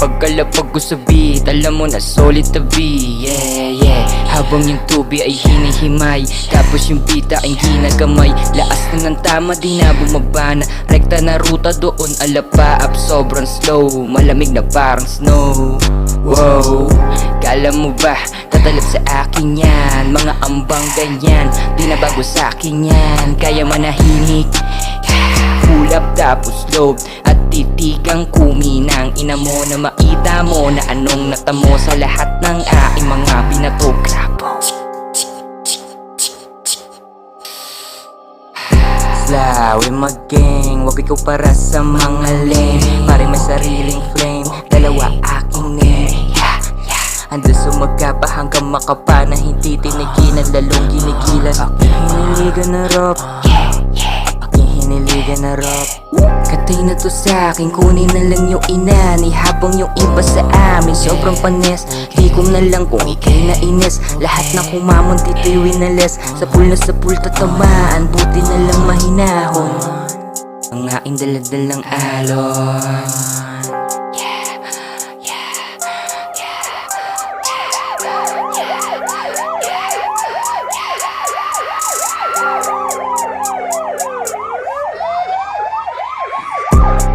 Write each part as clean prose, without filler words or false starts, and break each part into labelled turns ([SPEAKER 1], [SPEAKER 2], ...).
[SPEAKER 1] Pagkalapag ko sa beat, alam mo na solid tabi. Yeah, habang yung tubi ay hinihimay, tapos yung bita ay ginagamay. Laas na ng tama, di na bumaba na. Rekta na ruta doon, alapa up, sobrang slow. Malamig na parang snow. Wow, kala mo ba tatalab sa akin yan? Mga ambang ganyan, di na bago sa akin yan. Kaya manahimik, hulap tapos load, at titikang kuminang. Ina mo na maita mo na anong natamo sa lahat ng aking mga pinatograpo. Slawi mag-gang, wag ikaw para sa mga lame. Pare may sariling flame, dalawa aking name. Handa sumagapa hanggang makapa na hindi tinigilan, lalong ginigilan. Aking hiniligan na rap, aking hiniligan na rap. Katay na to sa akin, kunin na lang yung inani, habang yung iba sa amin sobrang panis. Di ko na lang kung ikay na ines, lahat ng kumamon dito'y winales. Sa pool tatamaan, buti na lang mahinahon ang aking daladalang alon.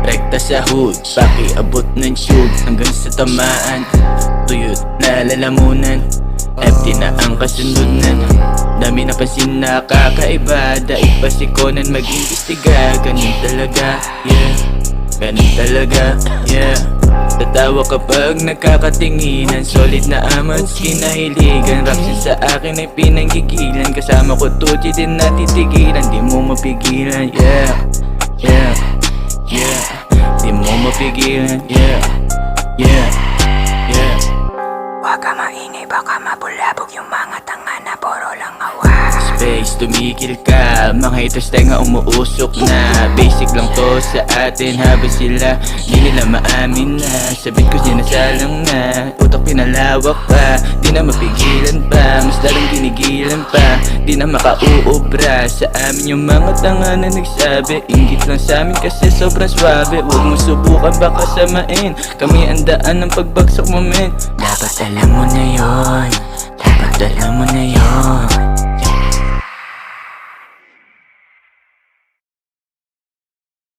[SPEAKER 2] Rekta sa hood, pakiabot ng tube hanggang sa tamaan. Tuyot na lalamunan, FT na ang kasundunan. Dami na pansin na kakaiba, daig pa si Conan mag-imbestiga. Ganun talaga, yeah, ganun talaga, yeah. Tatawa kapag nagkakatinginan, solid na amats kinahiligan. Rapsin sa akin ay pinanggigilan, kasama ko tuti din natitigilan. Di mo mapigilan, yeah, yeah, yeah. Di mo mapigilan, yeah, yeah, yeah.
[SPEAKER 1] Huwag ka maingay, baka mabulabog yung mga tanga na puro lang awa.
[SPEAKER 2] Space, tumigil ka, mga haters tenga umuusok na. Basic lang to sa atin, habang sila di nila maamin na. Sabit ko sinasalang na, utak pinalawak pa. Di na mapigilan pa, mas lalong ginigilan pa. Di na makauubra sa amin yung mga tanga na nagsabi. Inggit lang sa amin kasi sobrang swabe. Huwag mo subukan, baka samain. Kami ang daan ng pagbagsak mo, men.
[SPEAKER 1] Dapat alam mo na yon, dapat alam mo na yon.